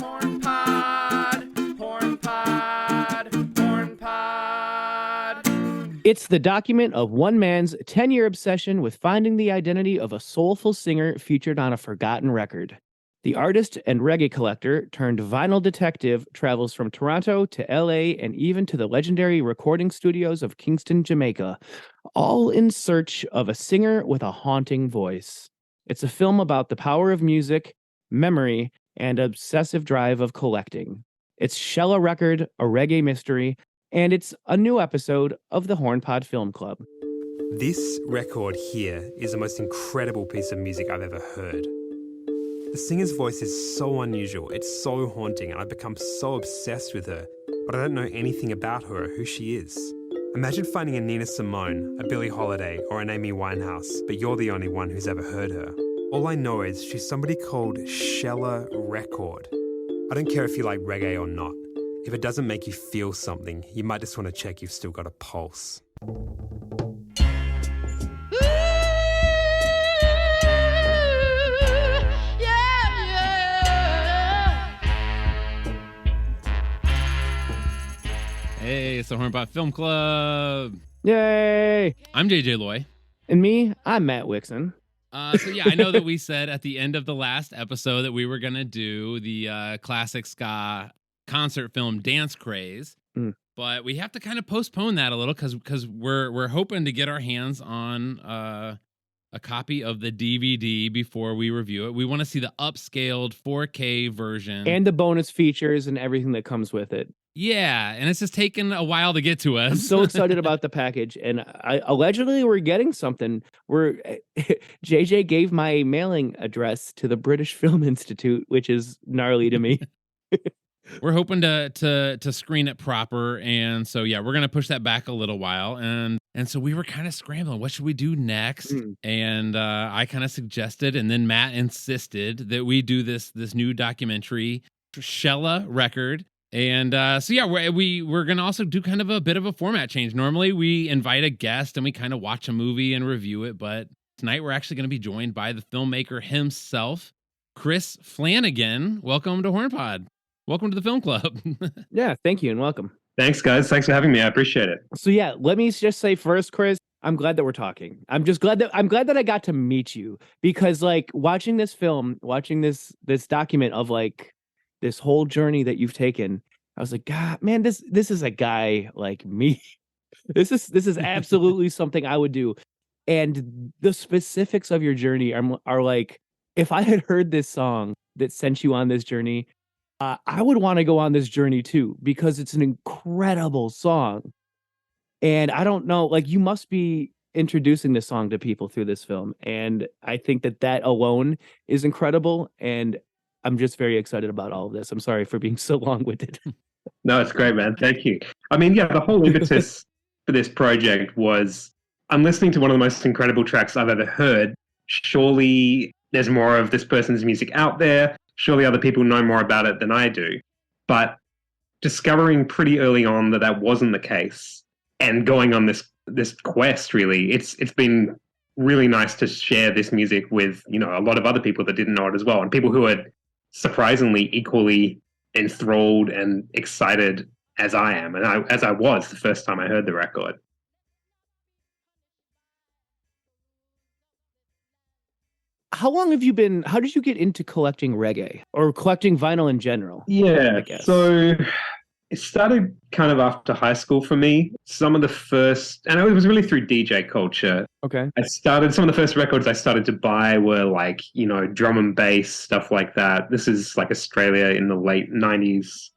Hornpod, Hornpod, Hornpod. It's the document of one man's 10-year obsession with finding the identity of a soulful singer featured on a forgotten record. The artist and reggae collector turned vinyl detective travels from Toronto to LA and even to the legendary recording studios of Kingston, Jamaica, all in search of a singer with a haunting voice. It's a film about the power of music, memory, and obsessive drive of collecting. It's Shella Record, a Reggae Mystery, and it's a new episode of the Hornpod Film Club. This record here is the most incredible piece of music I've ever heard. The singer's voice is so unusual, it's so haunting, and I've become so obsessed with her, but I don't know anything about her or who she is. Imagine finding a Nina Simone, a Billie Holiday, or an Amy Winehouse, but you're the only one who's ever heard her. All I know is she's somebody called Shella Record. I don't care if you like reggae or not. If it doesn't make you feel something, you might just want to check you've still got a pulse. Hey, it's the Hornpod Film Club. Yay! I'm JJ Loy. And me, I'm Matt Wixon. I know that we said at the end of the last episode that we were going to do the classic ska concert film Dance Craze, but we have to kind of postpone that a little because we're hoping to get our hands on a copy of the DVD before we review it. We want to see the upscaled 4K version. And the bonus features and everything that comes with it. Yeah, and it's just taken a while to get to us. I'm so excited about the package, and allegedly we're getting something. JJ gave my mailing address to the British Film Institute, which is gnarly to me. We're hoping to screen it proper, and so yeah, we're gonna push that back a little while, and so we were kind of scrambling. What should we do next? And I kind of suggested, and then Matt insisted that we do this new documentary, Shella Record. And so yeah, we're gonna also do kind of a bit of a format change. Normally we invite a guest and we kind of watch a movie and review it, but tonight we're actually gonna be joined by the filmmaker himself, Chris Flanagan. Welcome to Hornpod. Welcome to the Film Club. Yeah, thank you and welcome. Thanks, guys. Thanks for having me. I appreciate it. So yeah, let me just say first, Chris, I'm glad that we're talking. I'm glad that I got to meet you, because like watching this film, watching this document of like this whole journey that you've taken, I was like, God, man, this is a guy like me. This is absolutely something I would do. And the specifics of your journey are like, if I had heard this song that sent you on this journey, I would want to go on this journey too, because it's an incredible song. And I don't know, like you must be introducing this song to people through this film. And I think that alone is incredible. And I'm just very excited about all of this. I'm sorry for being so long-winded. No, it's great, man. Thank you. I mean, yeah, the whole impetus for this project was I'm listening to one of the most incredible tracks I've ever heard. Surely there's more of this person's music out there. Surely other people know more about it than I do. But discovering pretty early on that wasn't the case, and going on this quest, really, it's been really nice to share this music with, a lot of other people that didn't know it as well, and people who are surprisingly equally enthralled and excited as I am, and as I was the first time I heard the record. How did you get into collecting reggae or collecting vinyl in general? Yeah, so it started kind of after high school for me. Some of the first, and it was really through DJ culture. Okay. Some of the first records I started to buy were like, drum and bass, stuff like that. This is like Australia in the late 90s.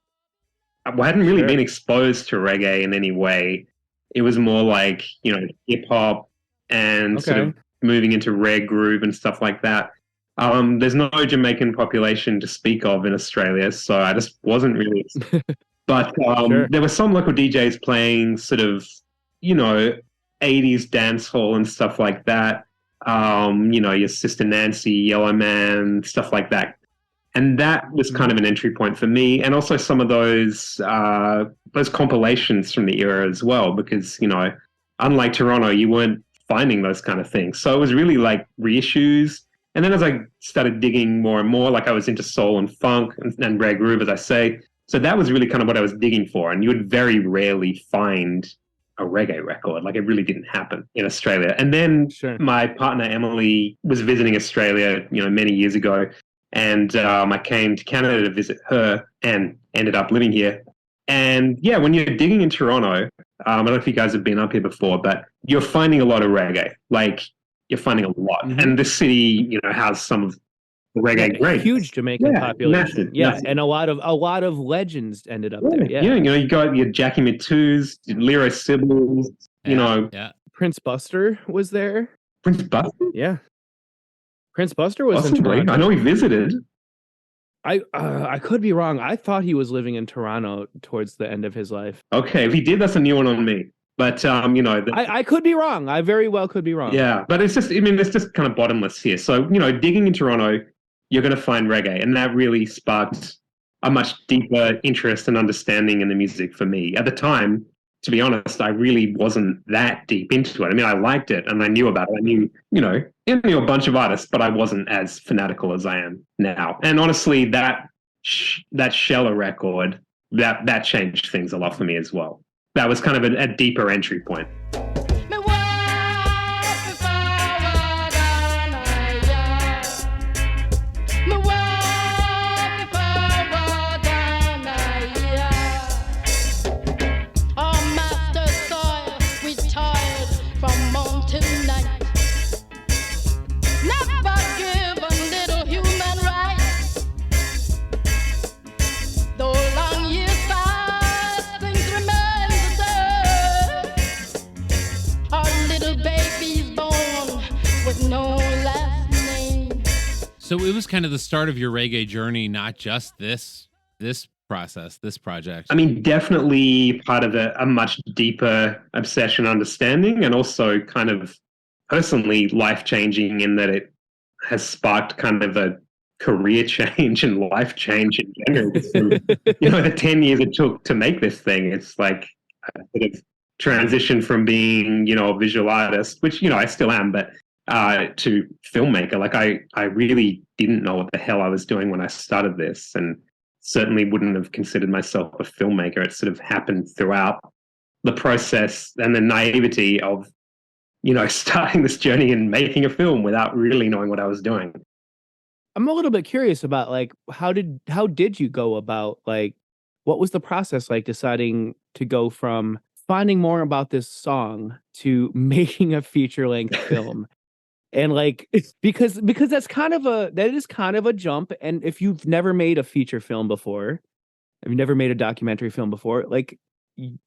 I hadn't really been exposed to reggae in any way. It was more like, hip hop and sort of moving into rare groove and stuff like that. There's no Jamaican population to speak of in Australia, so I just wasn't really... But there were some local DJs playing sort of, 80s dance hall and stuff like that. Your Sister Nancy, Yellow Man, stuff like that. And that was kind of an entry point for me. And also some of those compilations from the era as well, because, unlike Toronto, you weren't finding those kind of things. So it was really like reissues And then as I started digging more and more, like I was into soul and funk and rare groove, as I say. So that was really kind of what I was digging for. And you would very rarely find a reggae record. Like it really didn't happen in Australia. And then my partner, Emily, was visiting Australia, many years ago. And I came to Canada to visit her and ended up living here. And yeah, when you're digging in Toronto, I don't know if you guys have been up here before, but you're finding a lot of reggae. Like you're finding a lot. Mm-hmm. And the city, has some of the reggae great. Huge Jamaican population. Massive. And a lot of legends ended up there. Yeah. You got your Jackie Mattus, Lero Sybil's, Prince Buster was there. Prince Buster? Yeah. Prince Buster was in Possibly. Toronto. I know he visited. I could be wrong. I thought he was living in Toronto towards the end of his life. Okay, if he did, that's a new one on me. But I could be wrong. I very well could be wrong. Yeah, but it's just kind of bottomless here. So digging in Toronto, you're going to find reggae, and that really sparked a much deeper interest and understanding in the music for me. At the time, to be honest, I really wasn't that deep into it. I mean, I liked it and I knew about it. I knew, I knew a bunch of artists, but I wasn't as fanatical as I am now. And honestly, that Shella record, that changed things a lot for me as well. That was kind of a deeper entry point. So it was kind of the start of your reggae journey, not just this process, this project. I mean, definitely part of a much deeper obsession understanding, and also kind of personally life-changing in that it has sparked kind of a career change and life change in general. So, the 10 years it took to make this thing, it's like a sort of transition from being, a visual artist, which, I still am, but to filmmaker. Like I really didn't know what the hell I was doing when I started this, and certainly wouldn't have considered myself a filmmaker. It sort of happened throughout the process and the naivety of, starting this journey and making a film without really knowing what I was doing. I'm a little bit curious about how did you go about, what was the process like deciding to go from finding more about this song to making a feature-length film? And because that is kind of a jump. And if you've never made a feature film before, if you've never made a documentary film before,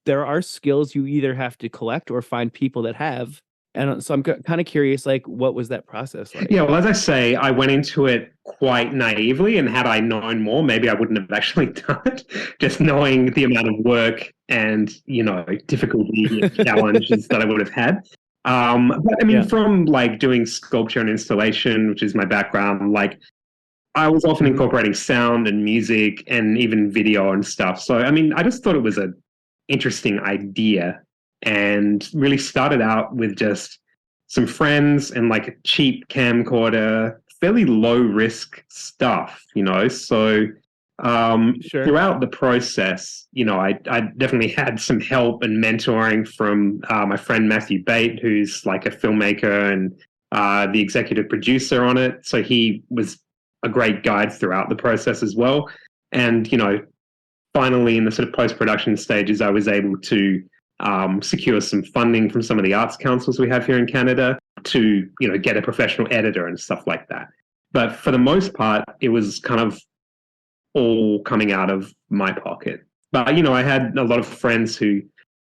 there are skills you either have to collect or find people that have. And so I'm kind of curious, what was that process like? Yeah, well, as I say, I went into it quite naively, and had I known more, maybe I wouldn't have actually done it. Just knowing the amount of work and, difficulty and challenges that I would have had. But I mean, from doing sculpture and installation, which is my background, I was often incorporating sound and music and even video and stuff. So, I mean, I just thought it was an interesting idea, and really started out with just some friends and a cheap camcorder, fairly low risk stuff, So throughout the process, I definitely had some help and mentoring from my friend Matthew Bate, who's a filmmaker and the executive producer on it. So he was a great guide throughout the process as well. And, finally in the sort of post-production stages, I was able to secure some funding from some of the arts councils we have here in Canada to, get a professional editor and stuff like that. But for the most part, it was kind of all coming out of my pocket. But, I had a lot of friends who,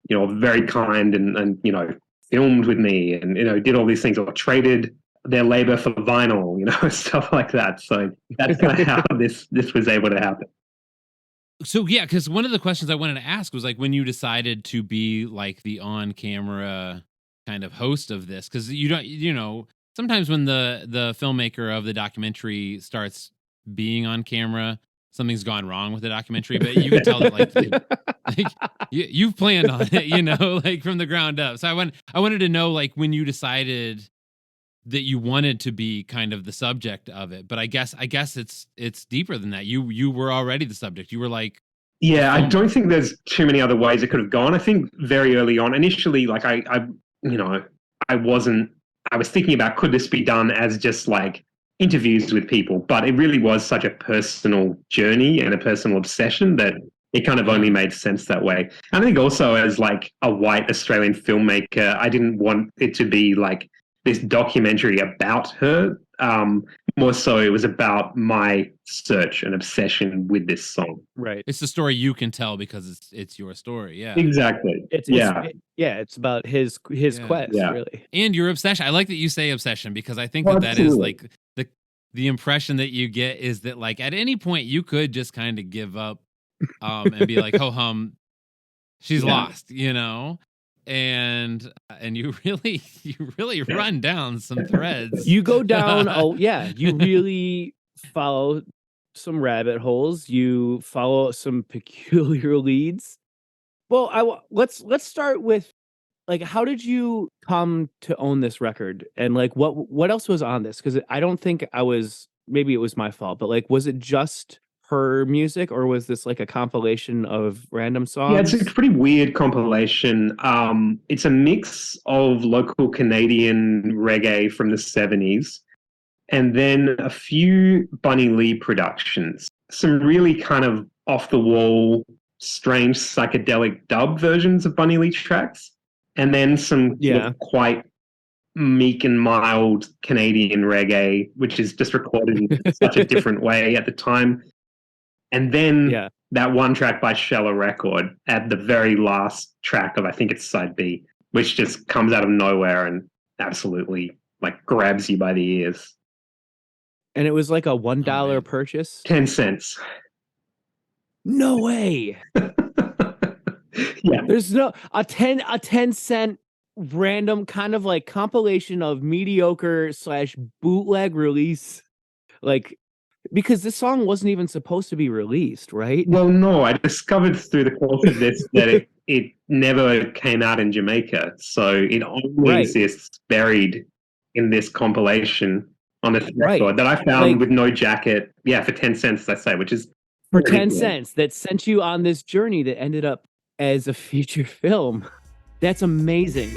were very kind and filmed with me and, did all these things, or traded their labor for vinyl, stuff like that. So that's kind of how this was able to happen. So, yeah, because one of the questions I wanted to ask was when you decided to be the on-camera kind of host of this, because you don't, sometimes when the filmmaker of the documentary starts being on camera, something's gone wrong with the documentary, but you can tell that you've planned on it, from the ground up. So I wanted to know when you decided you wanted to be kind of the subject of it. But I guess it's deeper than that. You were already the subject. You were like, yeah, I don't think there's too many other ways it could have gone. I think very early on, initially, like I was thinking about, could this be done as just like interviews with people? But it really was such a personal journey and a personal obsession that it kind of only made sense that way. And I think also as like a white Australian filmmaker, I didn't want it to be like this documentary about her. More so it was about my search and obsession with this song. Right. It's the story you can tell because it's your story. Yeah. Exactly. It's about his quest, really. And your obsession. I like that you say obsession, because I think that is like the impression that you get is that like at any point you could just kind of give up and be like, ho hum, she's lost, you know? And you really run down some threads. You go down, you really follow some rabbit holes. You follow some peculiar leads. Well, let's start with, like, how did you come to own this record? And like what else was on this? Because I don't think maybe it was my fault, but like, was it just her music, or was this like a compilation of random songs? Yeah, it's a pretty weird compilation. It's a mix of local Canadian reggae from the 70s, and then a few Bunny Lee productions. Some really kind of off-the-wall, strange psychedelic dub versions of Bunny Lee tracks, and then some quite meek and mild Canadian reggae, which is just recorded in such a different way at the time. And then that one track by Shella Record at the very last track of, I think it's side B, which just comes out of nowhere and absolutely like grabs you by the ears. And it was like a $1 purchase? 10 cents. No way. Yeah. There's a 10 cent random kind of like compilation of mediocre / bootleg release, like, because this song wasn't even supposed to be released, right? Well, no, I discovered through the course of this that it never came out in Jamaica. So it only exists buried in this compilation on this record that I found with no jacket. Yeah, for 10 cents, I say, which is for 10 cents that sent you on this journey that ended up as a feature film. That's amazing.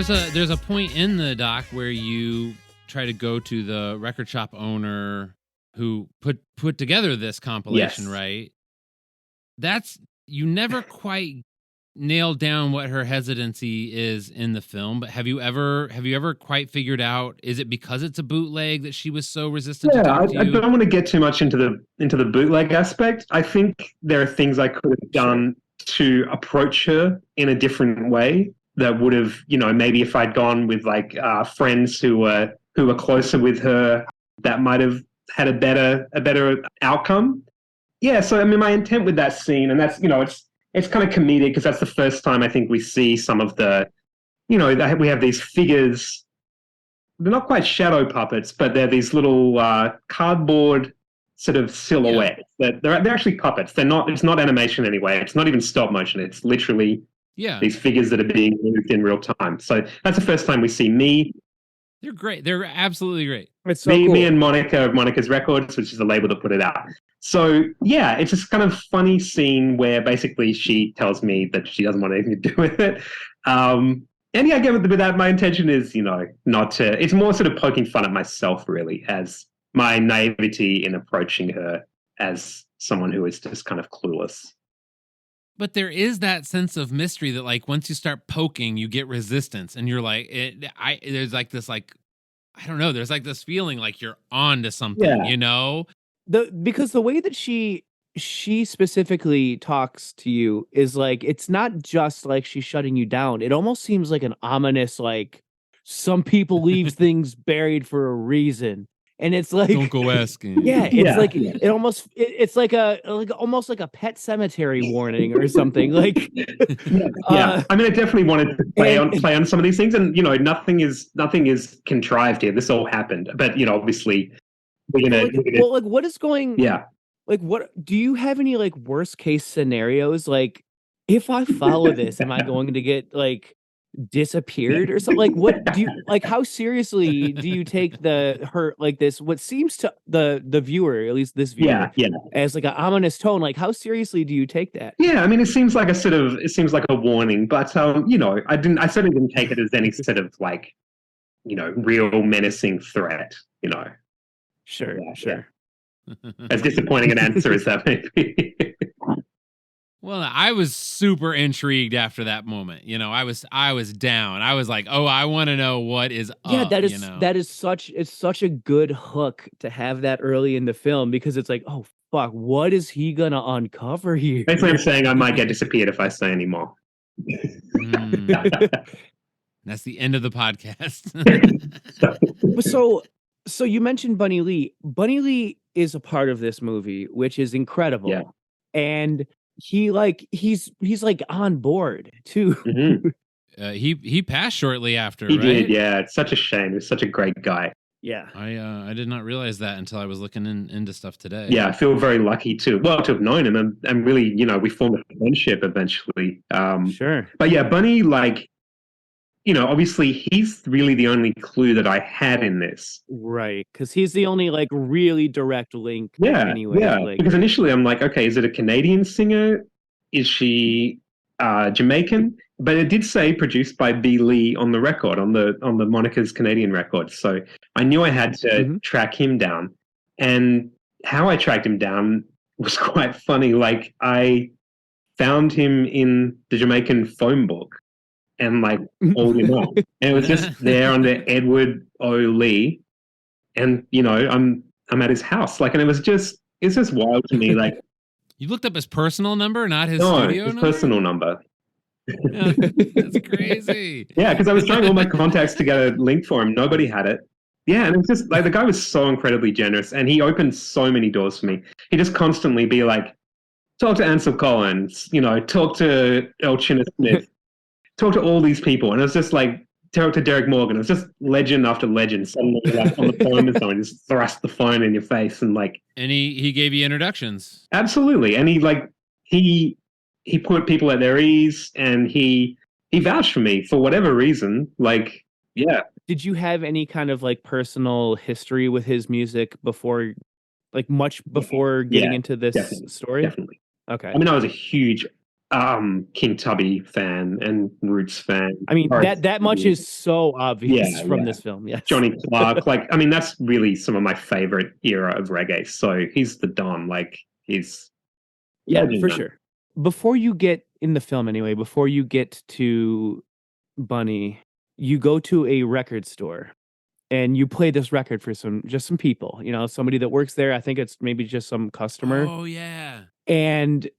There's a point in the doc where you try to go to the record shop owner who put together this compilation, right? You never quite nailed down what her hesitancy is in the film, but have you ever quite figured out, is it because it's a bootleg that she was so resistant to talk to you? I don't want to get too much into the bootleg aspect. I think there are things I could have done to approach her in a different way that would have, maybe if I'd gone with like friends who were closer with her, that might have had a better outcome. Yeah, so I mean, my intent with that scene, and that's, it's kind of comedic because that's the first time I think we see some of the, we have these figures. They're not quite shadow puppets, but they're these little cardboard sort of silhouettes. That they're actually puppets. It's not animation anyway. It's not even stop motion. It's literally these figures that are being moved in real time. So that's the first time we see me. They're great. They're absolutely great. It's so cool. Me and Monica of Monica's Records, which is the label that put it out. So yeah, it's this kind of funny scene where basically she tells me that she doesn't want anything to do with it. And yeah, again, with that, my intention is, not to. It's more sort of poking fun at myself, really, as my naivety in approaching her as someone who is just kind of clueless. But there is that sense of mystery that, like, once you start poking, you get resistance, and you're like, there's like this, like, I don't know, there's like this feeling like you're on to something, because the way that she she specifically talks to you is like, it's not just like she's shutting you down. It almost seems like an ominous, like, some people leave things buried for a reason. And it's like, don't go asking. Yeah, it's like it almost it's like almost like a Pet Cemetery warning or something. Like, I mean, I definitely wanted to play on some of these things, and nothing is contrived here. This all happened, but obviously we're gonna. Well, like, what is going? Yeah. Like, what do you have any like worst case scenarios? Like, if I follow this, am I going to get like disappeared or something? Like, what do you like? How seriously do you take this? What seems to the viewer, at least this viewer, as like an ominous tone? Like, how seriously do you take that? Yeah, I mean, it seems like a warning, but I certainly didn't take it as any sort of like, real menacing threat. Sure. As disappointing an answer as that may be. Well, I was super intrigued after that moment. I was down. I was like, oh, I want to know what is up. Yeah, that is such a good hook to have that early in the film, because it's like, oh fuck, what is he gonna uncover here? Basically, I'm saying I might get disappeared if I say any more. That's the end of the podcast. So you mentioned Bunny Lee. Bunny Lee is a part of this movie, which is incredible. Yeah. And he's like on board too. Mm-hmm. He passed shortly after. He right? did, yeah. It's such a shame. He's such a great guy. Yeah. I did not realize that until I was looking into stuff today. Yeah, I feel very lucky to have known him and really, we formed a friendship eventually. Sure. But yeah, Bunny, like, obviously he's really the only clue that I had in this. Right, because he's the only like really direct link. Yeah, anyway. yeah. Like, because initially I'm like, okay, is it a Canadian singer? Is she Jamaican? But it did say produced by B. Lee on the record, on the Monica's Canadian record. So I knew I had to track him down. And how I tracked him down was quite funny. Like, I found him in the Jamaican phone book and like called him up. And it was just there under Edward O. Lee. And, I'm at his house. Like, and it's just wild to me. Like, you looked up his personal number, not his studio number? Personal number. Yeah, that's crazy. Yeah, because I was trying all my contacts to get a link for him. Nobody had it. Yeah, and it's just like the guy was so incredibly generous, and he opened so many doors for me. He'd just constantly be like, talk to Ansel Collins, talk to El Chinna Smith, talk to all these people. And it was just like, talk to Derek Morgan. It was just legend after legend. Suddenly, like, on the phone with someone, just thrust the phone in your face and like. And he gave you introductions. Absolutely, and he put people at their ease, and he vouched for me for whatever reason. Like, yeah. Did you have any kind of like personal history with his music before, like much before getting into this story? Definitely. Okay. I mean, I was a huge King Tubby fan and Roots fan. I mean, that much is so obvious from this film. Yes. Johnny Clark. Like, I mean, that's really some of my favorite era of reggae. So he's the Don. Like, he's for sure. Before you get in the film, anyway, before you get to Bunny, you go to a record store and you play this record for some people, somebody that works there. I think it's maybe just some customer. Oh yeah. And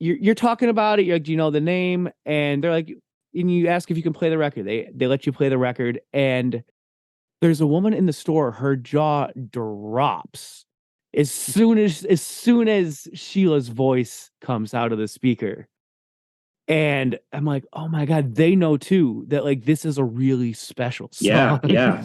you're talking about it. You're like, do you know the name? And they're like, and you ask if you can play the record. They let you play the record, and there's a woman in the store. Her jaw drops as soon as Sheila's voice comes out of the speaker. And I'm like, oh my God, they know too that like this is a really special song. Yeah.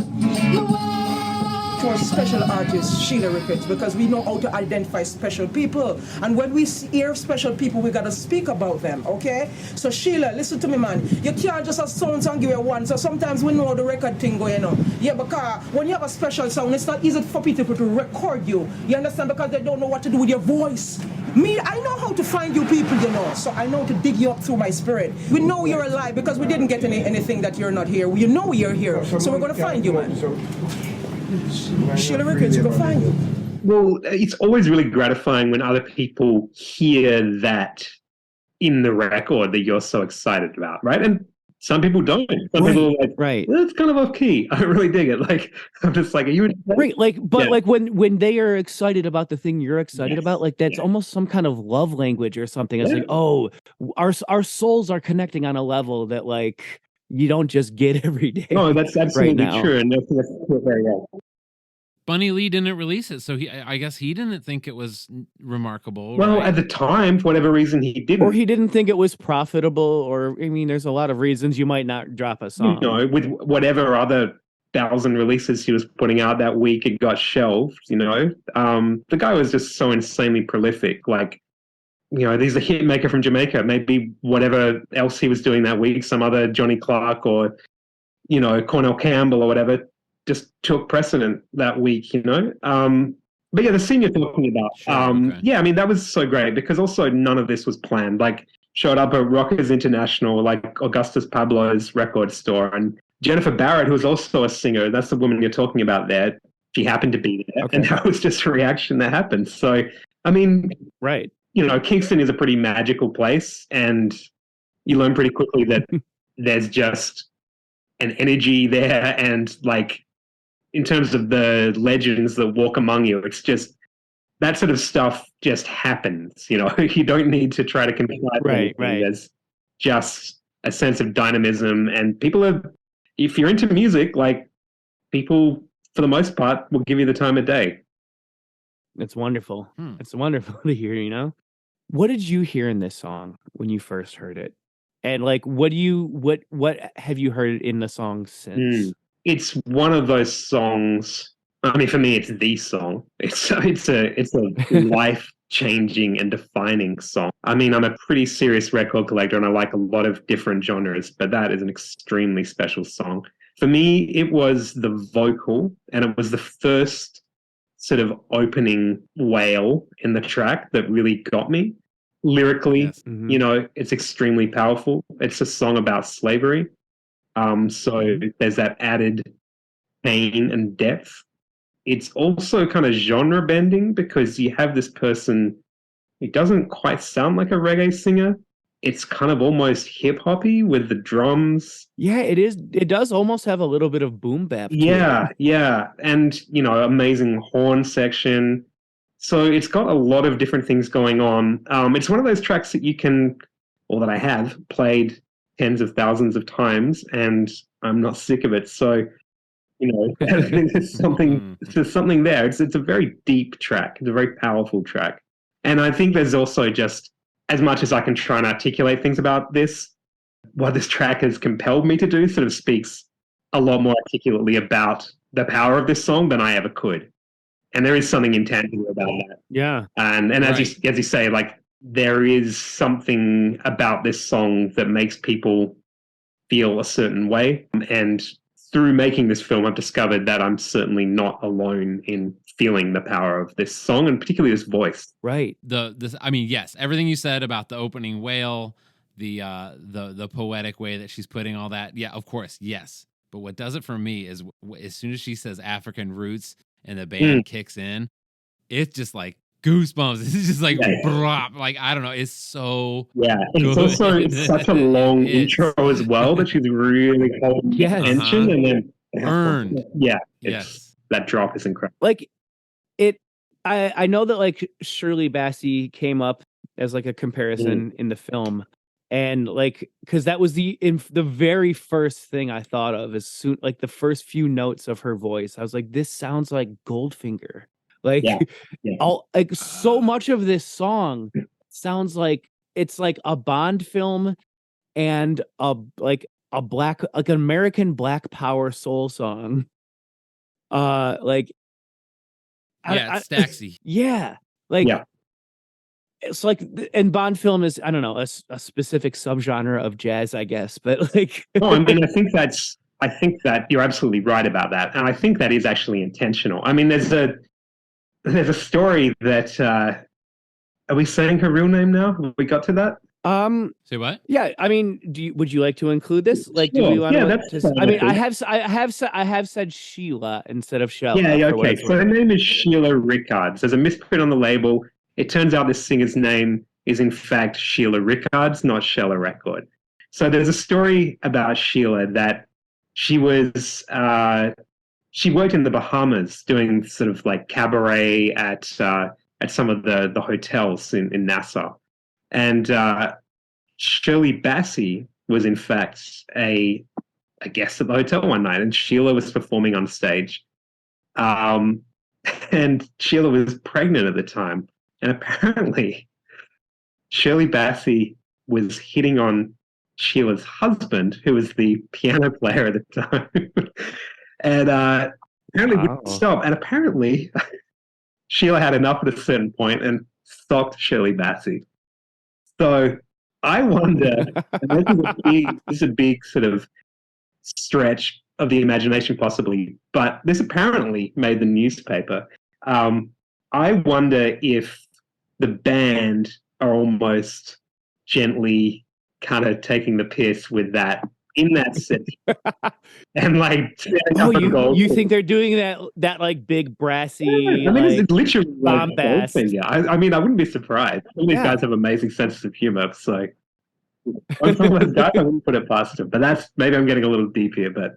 For special artists, Shella Records, because we know how to identify special people. And when we hear special people, we got to speak about them, okay? So Shella, listen to me, man. You can't just have sounds and give it one. So sometimes we know the record thing going on. Yeah, because when you have a special sound, it's not easy for people to record you. You understand? Because they don't know what to do with your voice. Me, I know how to find you people, So I know to dig you up through my spirit. We know you're alive because we didn't get anything that you're not here. You know you're here. So we're going to find you, man. Shella Records, you can find you. Well, it's always really gratifying when other people hear that in the record that you're so excited about, right? And Some people don't. Some people are like, right. That's kind of off key. I don't really dig it. Like, I'm just like, are you right? Like, but Yeah. like when they are excited about the thing you're excited about, like that's almost some kind of love language or something. It's like, oh, our souls are connecting on a level that like you don't just get every day. No, that's absolutely now. true, and that's very well. Bunny Lee didn't release it, so I guess he didn't think it was remarkable. Well, right? at the time, for whatever reason, he didn't. Or he didn't think it was profitable, or I mean, there's a lot of reasons you might not drop a song. You know, with whatever other 1,000 releases he was putting out that week, it got shelved. You know, the guy was just so insanely prolific. Like, you know, he's a hit maker from Jamaica. Maybe whatever else he was doing that week, some other Johnny Clark or, you know, Cornell Campbell or whatever, just took precedent that week, you know? But yeah, the scene you're talking about, okay. yeah, I mean, that was so great because also none of this was planned. Like, showed up at Rockers International, like Augustus Pablo's record store, and Jennifer Barrett, who was also a singer, that's the woman you're talking about there, she happened to be there, and that was just a reaction that happened. So, I mean, right. You know, Kingston is a pretty magical place, and you learn pretty quickly that there's just an energy there, and like, in terms of the legends that walk among you, it's just that sort of stuff just happens. You know, you don't need to try to comply. Right. There's just a sense of dynamism, and people are, if you're into music, like people for the most part will give you the time of day. It's wonderful. It's wonderful to hear, you know? What did you hear in this song when you first heard it? And like, what have you heard in the song since? It's one of those songs. I mean, for me, it's the song. It's a life-changing and defining song. I mean, I'm a pretty serious record collector, and I like a lot of different genres, but that is an extremely special song. For me, it was the vocal, and it was the first sort of opening wail in the track that really got me. Lyrically, you know, it's extremely powerful. It's a song about slavery. So there's that added pain and depth. It's also kind of genre bending because you have this person who doesn't quite sound like a reggae singer. It's kind of almost hip hoppy with the drums. Yeah, it is. It does almost have a little bit of boom bap. Yeah. And, you know, amazing horn section. So it's got a lot of different things going on. It's one of those tracks that you can, or that I have played tens of thousands of times, and I'm not sick of it. So, you know, there's something there. It's a very deep track. It's a very powerful track. And I think there's also just, as much as I can try and articulate things about this, what this track has compelled me to do sort of speaks a lot more articulately about the power of this song than I ever could. And there is something intangible about that. Yeah. And as you say, like, there is something about this song that makes people feel a certain way. And through making this film, I've discovered that I'm certainly not alone in feeling the power of this song, and particularly this voice. Right. I mean, yes, everything you said about the opening wail, the poetic way that she's putting all that. Yeah, of course, yes. But what does it for me is as soon as she says African roots and the band kicks in, it's just like goosebumps. It's just like, like, I don't know. It's so It's also such a long intro as well that she's really holding tension and then earned. That drop is incredible. Like I know that like Shirley Bassey came up as like a comparison in the film, and like because that was the very first thing I thought of as soon, like the first few notes of her voice. I was like, this sounds like Goldfinger. Like, like so much of this song sounds like it's like a Bond film and an American Black Power soul song. Like, it's Staxy. It's like, and Bond film is, I don't know, a specific subgenre of jazz, I guess, but like. I mean, I think that you're absolutely right about that, and I think that is actually intentional. I mean, there's a story that are we saying her real name now? Have we got to that? Say what? Yeah, I mean, would you like to include this? Like, do we want to? I mean, I have said Sheila instead of Shella. Yeah, okay. So her name is Shella Record. There's a misprint on the label. It turns out this singer's name is in fact Shella Records, not Shella Record. So there's a story about Sheila that she was she worked in the Bahamas doing sort of like cabaret at some of the hotels in Nassau, and Shirley Bassey was in fact a guest at the hotel one night, and Sheila was performing on stage, and Sheila was pregnant at the time, and apparently Shirley Bassey was hitting on Sheila's husband, who was the piano player at the time, and apparently wouldn't stop. And apparently, Sheila had enough at a certain point and stopped Shirley Bassey. So I wonder, and this is a big sort of stretch of the imagination, possibly, but this apparently made the newspaper. I wonder if the band are almost gently kind of taking the piss with that in that city, and like, you think they're doing that like big brassy? Yeah, I mean, like, it's literally bombast. Like, I mean, I wouldn't be surprised. All these guys have amazing senses of humor, so I'm some of those guys, I wouldn't put it past them. But that's maybe I'm getting a little deep here, but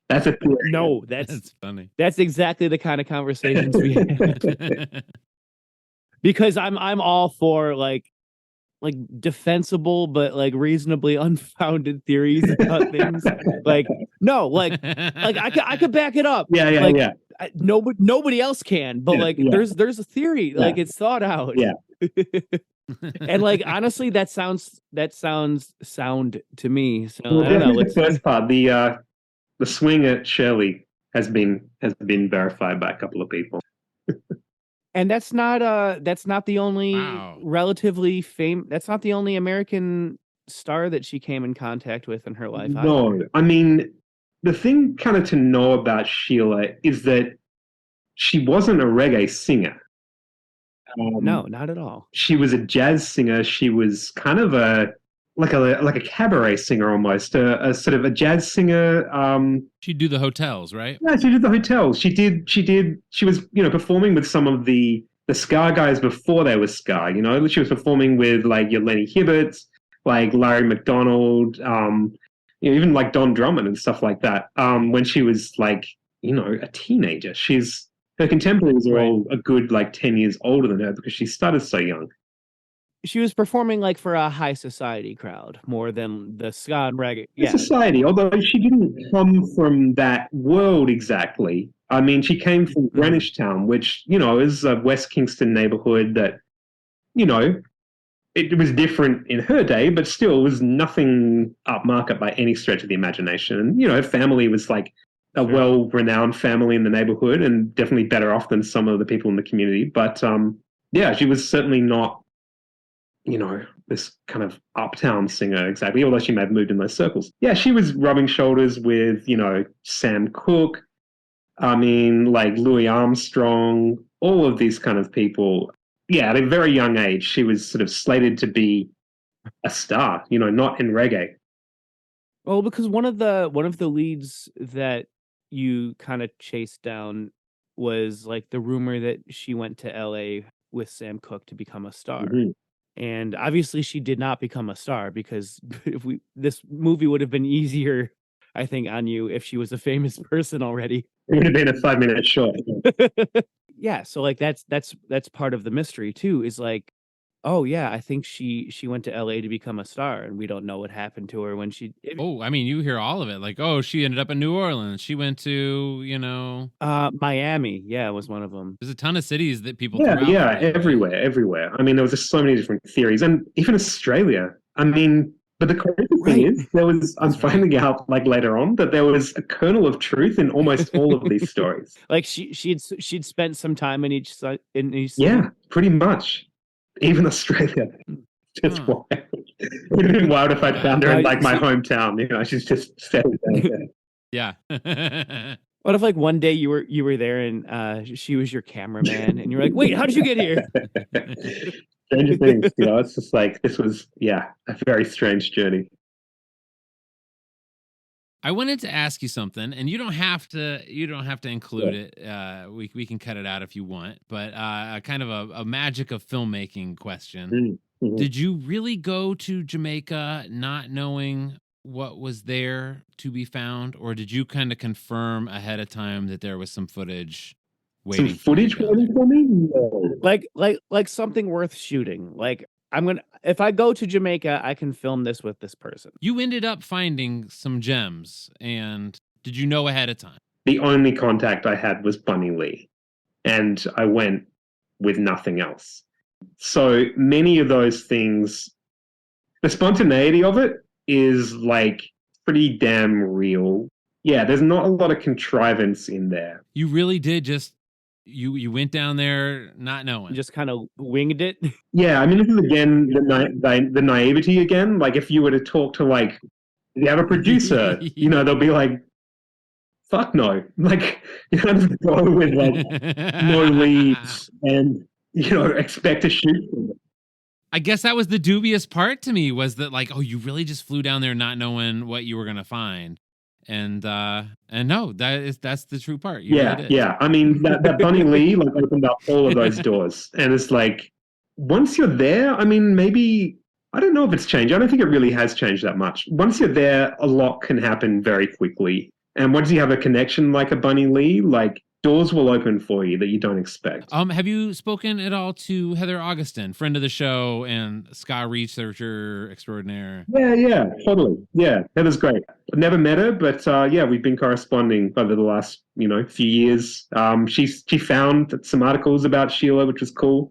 that's a theory. No, that's funny. That's exactly the kind of conversations we have. Because I'm all for like defensible but like reasonably unfounded theories about things. Like I could back it up. Yeah. Nobody else can, but there's a theory, like it's thought out. Yeah. And like honestly, that sounds sound to me. So well, I don't know. The first part, the swing at Shirley has been verified by a couple of people. And that's not the only relatively famous. That's not the only American star that she came in contact with in her life. No, either. I mean, the thing kind of to know about Sheila is that she wasn't a reggae singer. No, not at all. She was a jazz singer. She was kind of a cabaret singer almost, a sort of a jazz singer. She'd do the hotels, right? Yeah, she did the hotels. She was, performing with some of the ska guys before they were ska. She was performing with like your Lenny Hibberts, like Larry McDonald, even like Don Drummond and stuff like that. When she was like, a teenager. Her contemporaries are all a good like 10 years older than her because she started so young. She was performing like for a high society crowd more than the ska and reggae. Yeah. Society, although she didn't come from that world exactly. I mean, she came from Greenwich Town, which, is a West Kingston neighborhood that, it was different in her day, but still was nothing upmarket by any stretch of the imagination. And, her family was like a well-renowned family in the neighborhood and definitely better off than some of the people in the community. But, she was certainly not, this kind of uptown singer exactly, although she may have moved in those circles. Yeah, she was rubbing shoulders with, Sam Cooke, I mean, like Louis Armstrong, all of these kind of people. Yeah, at a very young age, she was sort of slated to be a star, not in reggae. Well, because one of the leads that you kind of chased down was like the rumor that she went to LA with Sam Cooke to become a star. Mm-hmm. And obviously she did not become a star because this movie would have been easier, I think, on you if she was a famous person already. It would have been a 5-minute short. Yeah, so like that's part of the mystery too, is like, oh yeah, I think she went to LA to become a star and we don't know what happened to her when she I mean, you hear all of it. Like, she ended up in New Orleans. She went to, Miami, was one of them. There's a ton of cities that people everywhere. I mean, there was just so many different theories, and even Australia. I mean, but the crazy thing is, I'm finding out like later on that there was a kernel of truth in almost all of these stories. Like she'd spent some time in each city. Yeah, pretty much. Even Australia. Just wild. It would have been wild if I found her in like my hometown. She's just settled down there. Yeah. What if like one day you were there and she was your cameraman and you're like, wait, how did you get here? Stranger things, it's just like this was a very strange journey. I wanted to ask you something, and you don't have to include it. We can cut it out if you want, but kind of a magic of filmmaking question. Did you really go to Jamaica not knowing what was there to be found, or did you kind of confirm ahead of time that there was some footage waiting? Some footage waiting for me? No. Like something worth shooting. Like if I go to Jamaica, I can film this with this person. You ended up finding some gems, and did you know ahead of time? The only contact I had was Bunny Lee, and I went with nothing else. So many of those things, the spontaneity of it is like pretty damn real. Yeah, there's not a lot of contrivance in there. You really did just you went down there not knowing. Just kind of winged it. Yeah, I mean, this is again the naivety again. Like if you were to talk to like, you have a producer, they'll be like, fuck no. Like, you kind of go with like no leads and, expect to shoot them. I guess that was the dubious part to me, was that like, oh, you really just flew down there not knowing what you were going to find. And no, that's the true part. You really did. Yeah. I mean, that Bunny Lee like opened up all of those doors. And it's like, once you're there, I mean, maybe, I don't know if it's changed. I don't think it really has changed that much. Once you're there, a lot can happen very quickly. And once you have a connection like a Bunny Lee, like doors will open for you that you don't expect. Have you spoken at all to Heather Augustin, friend of the show and ska researcher extraordinaire? Yeah, totally. Yeah, Heather's great. I've never met her, but we've been corresponding over the last, few years. She found some articles about Sheila, which was cool.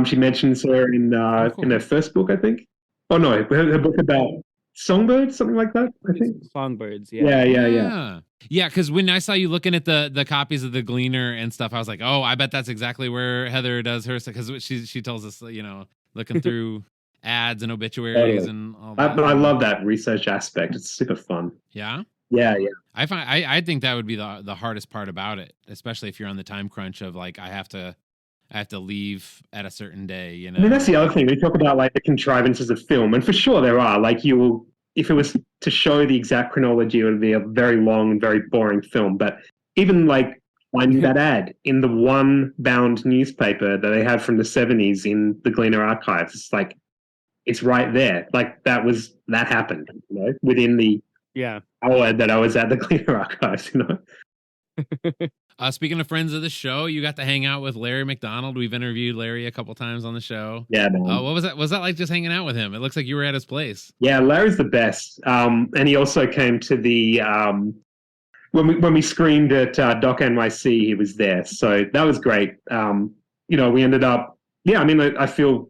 She mentions her in her first book, I think. Oh no, her book about songbirds, something like that, I think. Songbirds, yeah. Yeah, because when I saw you looking at the copies of the Gleaner and stuff, I was like, oh, I bet that's exactly where Heather does her stuff, because she tells us, looking through ads and obituaries and all that. I love that research aspect. It's super fun. Yeah? Yeah. I think that would be the hardest part about it, especially if you're on the time crunch of like, I have to leave at a certain day, I mean, that's the other thing. We talk about like the contrivances of film, and for sure there are. Like if it was to show the exact chronology, it would be a very long and very boring film. But even like finding that ad in the one bound newspaper that they had from the 70s in the Gleaner archives, it's like, it's right there. Like that happened, within the hour that I was at the Gleaner archives, Speaking of friends of the show, you got to hang out with Larry McDonald. We've interviewed Larry a couple times on the show. Yeah, man. What was that? Was that like just hanging out with him? It looks like you were at his place. Yeah, Larry's the best. And he also came to the when we screened at Doc NYC, he was there. So that was great. We ended up. Yeah, I mean, I feel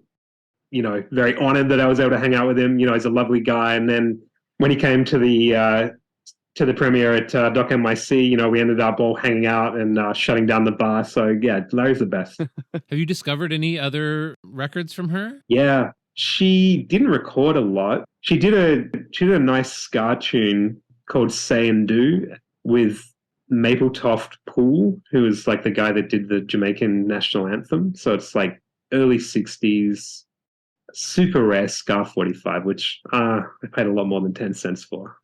very honored that I was able to hang out with him. He's a lovely guy. And then when he came to the premiere at Doc NYC, we ended up all hanging out and shutting down the bar. So, yeah, Larry's the best. Have you discovered any other records from her? Yeah, she didn't record a lot. She did a nice ska tune called Say and Do with Mapletoft Poole, who was like the guy that did the Jamaican national anthem. So it's like early 60s, super rare ska 45, which I paid a lot more than 10 cents for.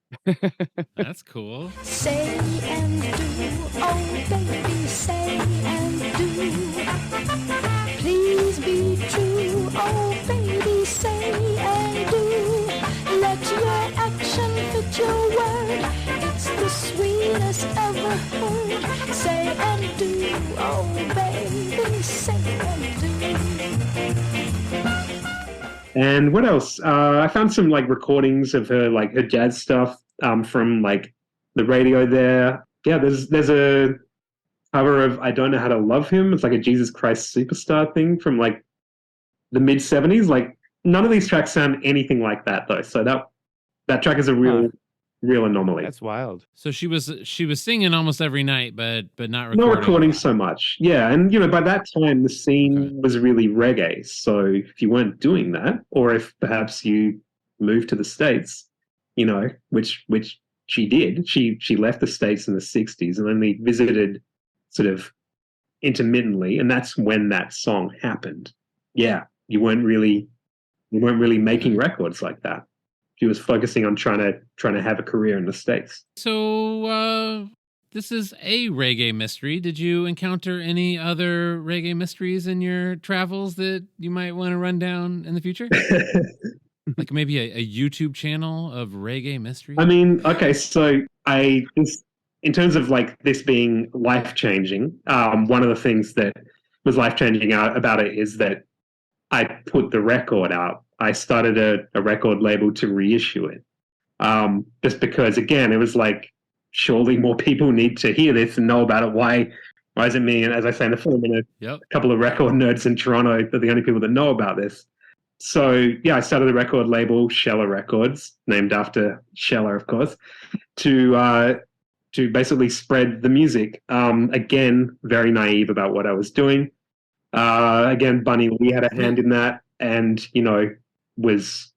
That's cool. Say and do, oh baby, say and do. Please be true, oh baby, say and do. Let your action fit your word. It's the sweetest ever heard. Say and do, oh baby, say and do. And what else? I found some like recordings of her, like her jazz stuff from like the radio there. Yeah, there's a cover of I Don't Know How to Love Him. It's like a Jesus Christ Superstar thing from like the mid 70s. Like none of these tracks sound anything like that though. So that track is a real anomaly. That's wild. So she was singing almost every night, but not recording. Not recording so much. Yeah, and by that time the scene was really reggae. So if you weren't doing that, or if perhaps you moved to the States, which she did. She left the States in the 60s and only visited sort of intermittently, and that's when that song happened. Yeah, you weren't really making records like that. She was focusing on trying to have a career in the States. So this is a reggae mystery. Did you encounter any other reggae mysteries in your travels that you might want to run down in the future? Like maybe a YouTube channel of reggae mysteries? I mean, okay, so in terms of like this being life-changing, one of the things that was life-changing about it is that I put the record out. I started a record label to reissue it. Just because, again, it was like, surely more people need to hear this and know about it. Why is it me? And as I say in the film, a couple of record nerds in Toronto are the only people that know about this. So, yeah, I started a record label, Shella Records, named after Shella, of course, to basically spread the music. Again, very naive about what I was doing. Again, Bunny Lee had a hand in that, and I was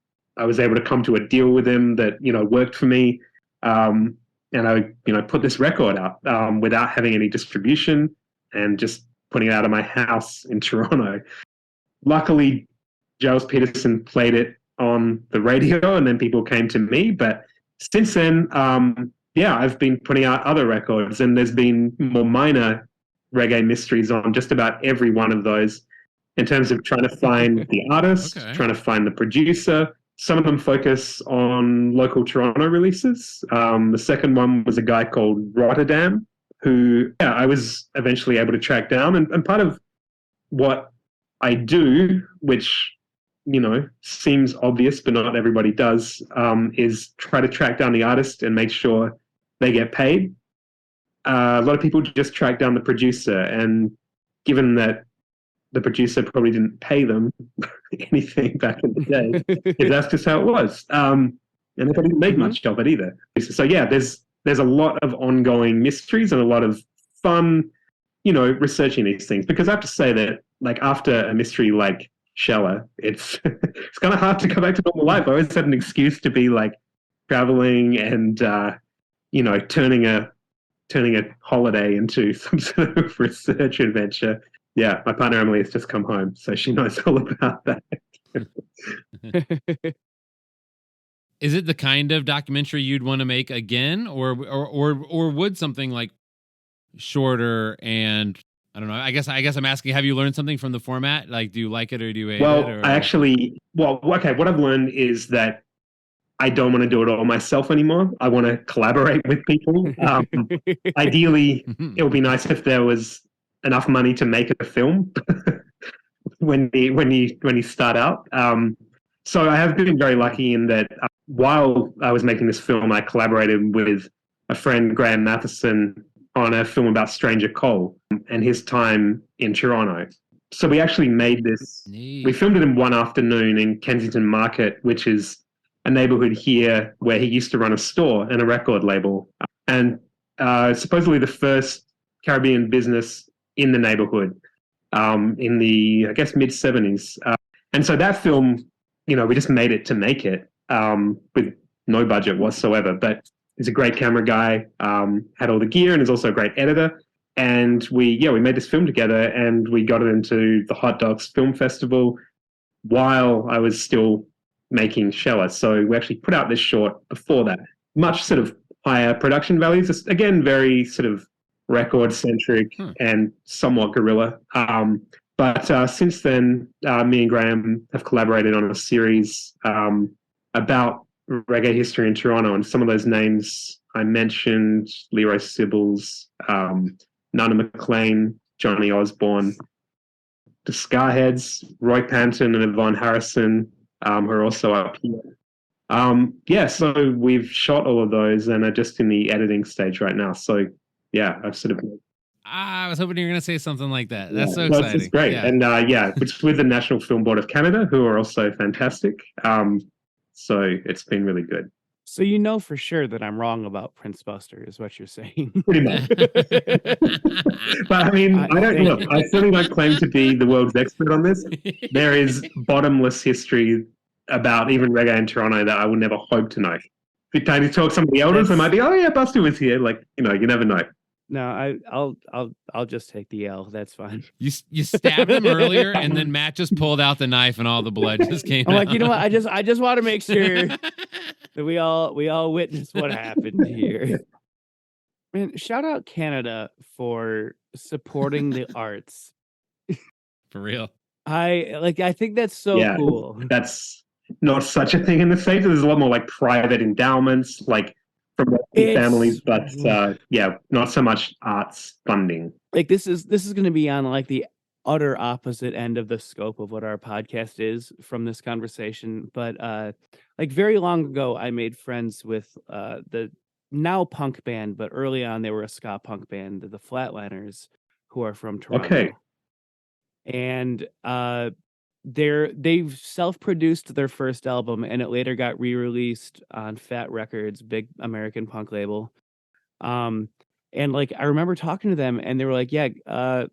able to come to a deal with him that worked for me, and I put this record out without having any distribution and just putting it out of my house in Toronto. Luckily, Giles Peterson played it on the radio, and then people came to me. But since then, I've been putting out other records, and there's been more minor reggae mysteries on just about every one of those in terms of trying to find the artist, trying to find the producer. Some of them focus on local Toronto releases. The second one was a guy called Rotterdam, who I was eventually able to track down. And part of what I do, which seems obvious, but not everybody does, is try to track down the artist and make sure they get paid. A lot of people just track down the producer, and given that the producer probably didn't pay them anything back in the day, because that's just how it was. And they probably didn't make much of it either. So yeah, there's a lot of ongoing mysteries and a lot of fun, researching these things. Because I have to say that, like, after a mystery like Shella, it's kind of hard to go back to normal life. I always had an excuse to be like traveling and turning a holiday into some sort of research adventure. Yeah, my partner Emily has just come home, so she knows all about that. Is it the kind of documentary you'd want to make again, or would something like shorter and I don't know. I guess I'm asking, have you learned something from the format? Like, do you like it or do you hate it? What I've learned is that I don't want to do it all myself anymore. I want to collaborate with people. Ideally, it would be nice if there was enough money to make a film when you start out. So I have been very lucky in that while I was making this film, I collaborated with a friend, Graham Matheson, on a film about Stranger Cole and his time in Toronto. So we actually made this. Neat. We filmed it in one afternoon in Kensington Market, which is a neighborhood here where he used to run a store and a record label. And supposedly the first Caribbean business in the neighborhood in the, I guess, mid-70s. And so that film, we just made it to make it with no budget whatsoever. But he's a great camera guy, had all the gear, and is also a great editor. And we made this film together, and we got it into the Hot Docs Film Festival while I was still making Shella. So we actually put out this short before that. Much sort of higher production values. It's, again, very sort of record-centric and somewhat guerrilla. But since then, me and Graham have collaborated on a series about reggae history in Toronto, and some of those names I mentioned: Leroy Sibbles, Nana McLean, Johnny Osborne, the Scarheads, Roy Panton and Yvonne Harrison, who are also up here. So we've shot all of those and are just in the editing stage right now. So yeah, I've sort of... I was hoping you were going to say something like that. That's so exciting. It's great. Yeah. And it's with the National Film Board of Canada, who are also fantastic. So it's been really good. So for sure that I'm wrong about Prince Buster is what you're saying. Pretty much. But I mean, I certainly don't claim to be the world's expert on this. There is bottomless history about even reggae in Toronto that I will never hope to know. If you kind of talk to some of the elders, they might be, oh yeah, Buster was here. Like, you never know. No, I'll just take the L. That's fine. You stabbed him earlier, and then Matt just pulled out the knife, and all the blood just came out. I'm like, you know what? I just want to make sure that we all witness what happened here. Man, shout out Canada for supporting the arts. For real. I think that's so Yeah. cool. That's not such a thing in the States. There's a lot more like private endowments, like from wealthy families, but yeah, not so much arts funding. Like this is going to be on like the utter opposite end of the scope of what our podcast is from this conversation. But like very long ago, I made friends with the now punk band, but early on they were a ska punk band, the Flatliners, who are from Toronto. Okay. And they've self-produced their first album, and it later got re-released on Fat Records, big American punk label. And like I remember talking to them, and they were like, "Yeah,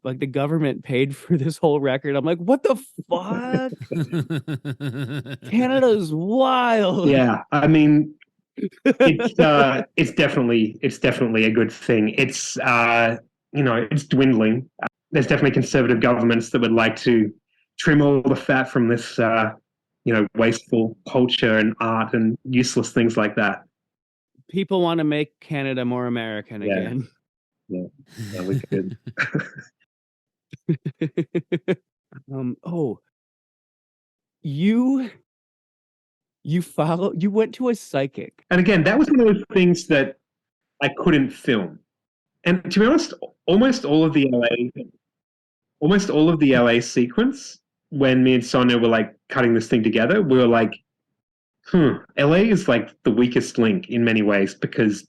like the government paid for this whole record." I'm like, "What the fuck? Canada's wild." Yeah, I mean, it's definitely a good thing. It's it's dwindling. There's definitely conservative governments that would like to trim all the fat from this wasteful culture and art and useless things like that. People want to make Canada more American again. Yeah, we could. You went to a psychic. And again, that was one of those things that I couldn't film. And to be honest, almost all of the LA sequence, when me and Sonia were like cutting this thing together, we were like, LA is like the weakest link in many ways, because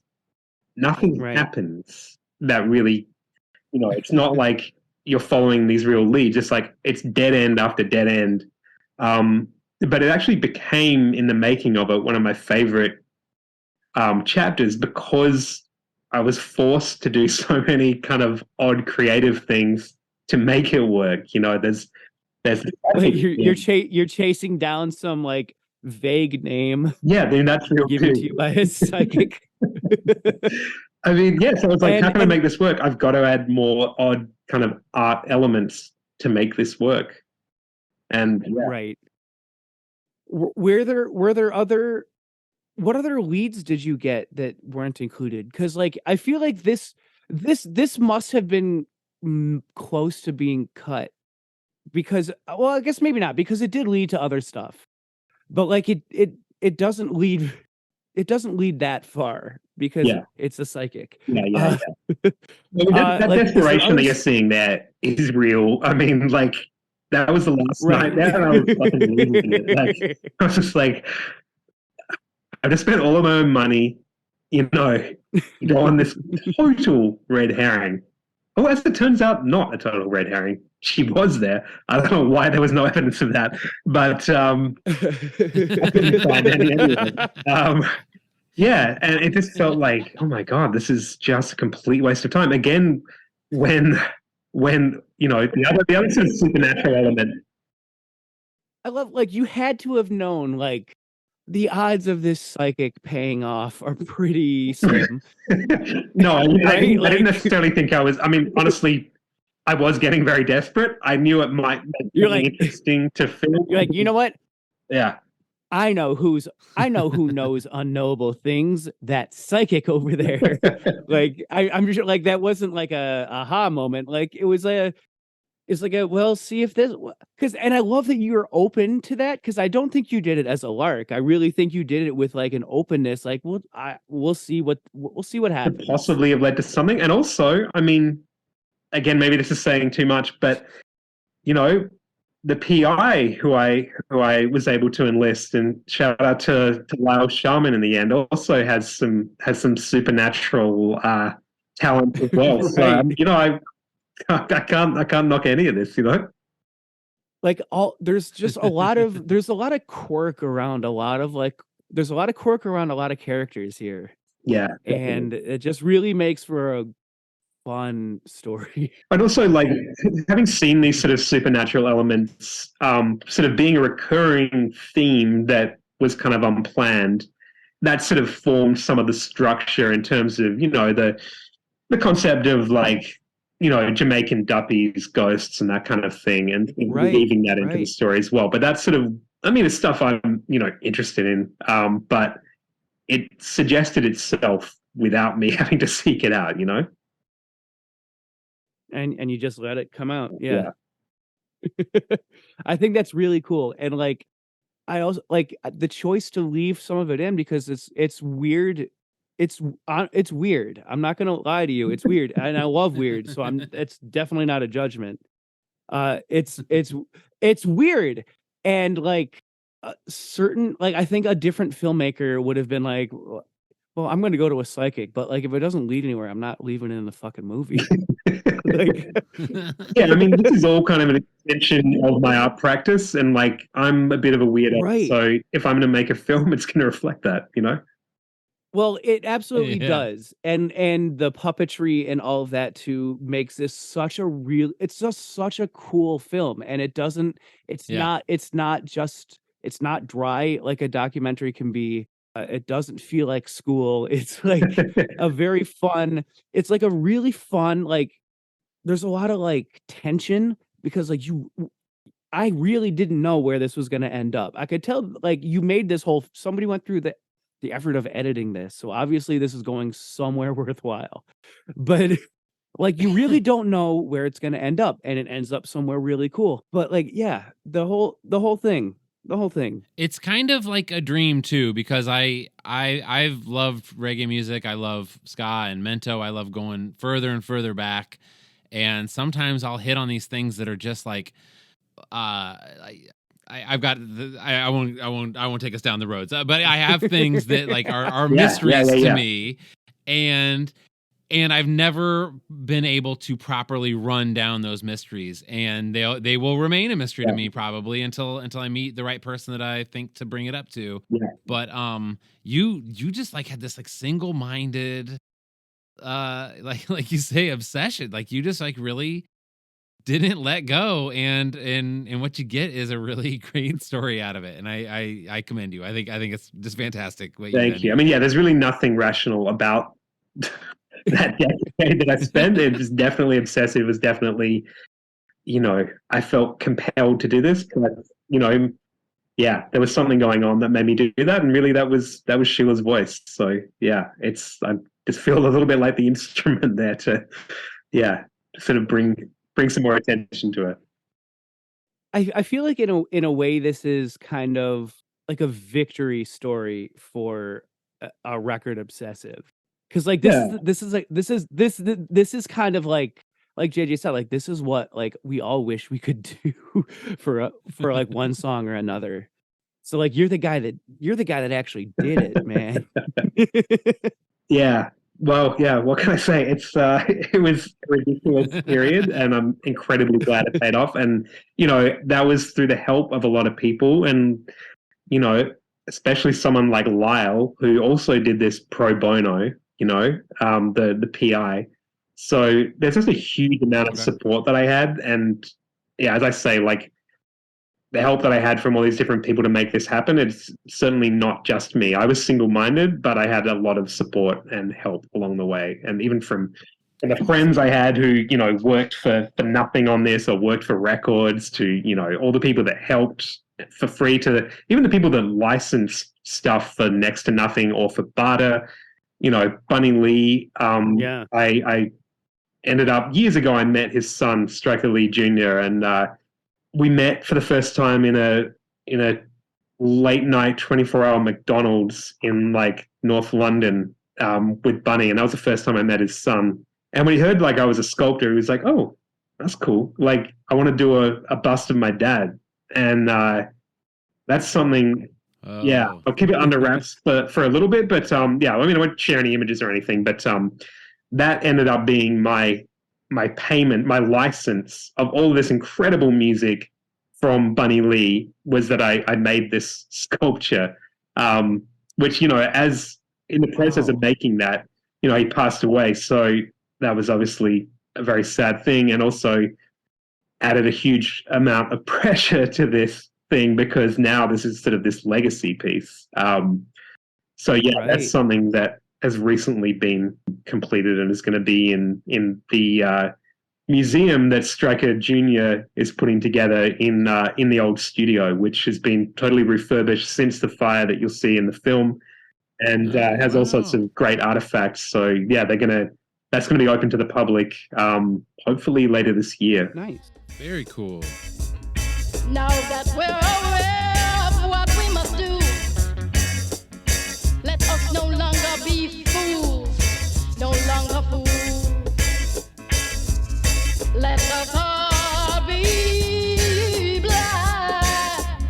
nothing happens that really, it's not like you're following these real leads. It's like it's dead end after dead end. But it actually became, in the making of it, one of my favorite chapters, because I was forced to do so many kind of odd creative things to make it work. There's Wait, you're chasing down some like vague name. Yeah, then that's real given to you by a psychic. I mean, yes, I was like, how can I make this work? I've got to add more odd kind of art elements to make this work. And right. What other leads did you get that weren't included? Because like I feel like this must have been close to being cut, because I guess maybe not, because it did lead to other stuff, but like it doesn't lead that far, because it's a psychic. That desperation that you're seeing there is real. I mean, like, that was the last night there, and I was fucking losing it. Like, I was just like, I've just spent all of my own money, on this total red herring. Oh, as it turns out, not a total red herring. She was there. I don't know why there was no evidence of that, but I couldn't find any anyway. Yeah, and it just felt like, oh my God, this is just a complete waste of time. Again, when the other sort of supernatural element. I love, like, you had to have known, like, the odds of this psychic paying off are pretty slim. No, I didn't necessarily think I was. I mean, honestly, I was getting very desperate. I knew it might be interesting to film. You're like, you know what? Yeah. I know who knows unknowable things. That psychic over there. Like, I'm just like, that wasn't like a aha moment. Like, it's like well, see if this, and I love that you're open to that, because I don't think you did it as a lark. I really think you did it with like an openness. Like, we'll see what happens. Could possibly have led to something. And also, I mean, again, maybe this is saying too much, but the PI who I was able to enlist, and shout out to Lyle Sharman in the end, also has some supernatural talent as well. So I can't knock any of this, Like, there's just a lot of quirk around a lot of characters here. Yeah, and it just really makes for a fun story. And also, like, having seen these sort of supernatural elements sort of being a recurring theme that was kind of unplanned, that sort of formed some of the structure in terms of the concept of, like, Jamaican duppies, ghosts, and that kind of thing, and weaving that into the story as well. But that's sort of, I mean, it's stuff I'm interested in, but it suggested itself without me having to seek it out, And you just let it come out. Yeah. I think that's really cool. And like, I also like the choice to leave some of it in because it's weird. It's weird. I'm not gonna lie to you. It's weird, and I love weird. So it's definitely not a judgment. It's weird, and like certain like I think a different filmmaker would have been like, well, I'm going to go to a psychic, but like if it doesn't lead anywhere, I'm not leaving it in the fucking movie. Like, yeah, I mean, this is all kind of an extension of my art practice, and like I'm a bit of a weirdo, right. So if I'm going to make a film, it's going to reflect that, Well, it absolutely Yeah. does, and the puppetry and all of that too makes this such a real. It's just such a cool film, and it doesn't. It's Yeah. It's not dry like a documentary can be. It doesn't feel like school. It's like a very fun. It's like a really fun like. There's a lot of like tension because like I really didn't know where this was going to end up. I could tell like you made this whole. Somebody went through the effort of editing this. So obviously this is going somewhere worthwhile, but like you really don't know where it's going to end up, and it ends up somewhere really cool. But like, yeah, the whole thing. It's kind of like a dream too, because I've loved reggae music. I love ska and mento. I love going further and further back. And sometimes I'll hit on these things that are just like, I've got I won't take us down the roads, but I have things that like are mysteries to me, and I've never been able to properly run down those mysteries, and they will remain a mystery to me probably until I meet the right person that I think to bring it up to. Yeah. But you just like had this like single-minded like you say obsession, like you just like really didn't let go, and what you get is a really great story out of it, and I commend you. I think it's just fantastic. Thank you. I mean, yeah, there's really nothing rational about that decade that I spent. It was definitely obsessive. It was definitely, I felt compelled to do this, but yeah, there was something going on that made me do that, and really that was Sheila's voice. So yeah, I just feel a little bit like the instrument there to sort of bring some more attention to it. I feel like in a way this is kind of like a victory story for a record obsessive, because like this is kind of like JJ said, like this is what like we all wish we could do for like one song or another. So like you're the guy that actually did it, man. Yeah. Well, yeah, what can I say? It's it was a ridiculous period, and I'm incredibly glad it paid off. And that was through the help of a lot of people, and especially someone like Lyle, who also did this pro bono, the PI. So there's just a huge amount of support that I had, and yeah, as I say, like the help that I had from all these different people to make this happen, it's certainly not just me. I was single-minded, but I had a lot of support and help along the way. And even from the friends I had who, worked for nothing on this or worked for records to, all the people that helped for free to even the people that licensed stuff for next to nothing or for barter, Bunny Lee. I ended up, years ago, I met his son, Striker Lee Jr., and we met for the first time in a late night 24-hour McDonald's in like North London with Bunny, and that was the first time I met his son. And when he heard like I was a sculptor, he was like, "Oh, that's cool. Like I want to do a bust of my dad." And that's something. Oh. Yeah, I'll keep it under wraps for a little bit, but yeah, I mean, I won't share any images or anything, but that ended up being my payment, my license of all this incredible music from Bunny Lee, was that I made this sculpture, which, as in the process of making that, he passed away. So that was obviously a very sad thing, and also added a huge amount of pressure to this thing, because now this is sort of this legacy piece. So yeah, that's something that has recently been completed and is going to be in the museum that Striker Jr. is putting together in the old studio, which has been totally refurbished since the fire that you'll see in the film. and has all sorts of great artifacts. So yeah, that's gonna be open to the public, hopefully later this year. Nice. Very cool. Now that we're aware of what we must do, let us no longer be fools, no longer fools. Let us all be black.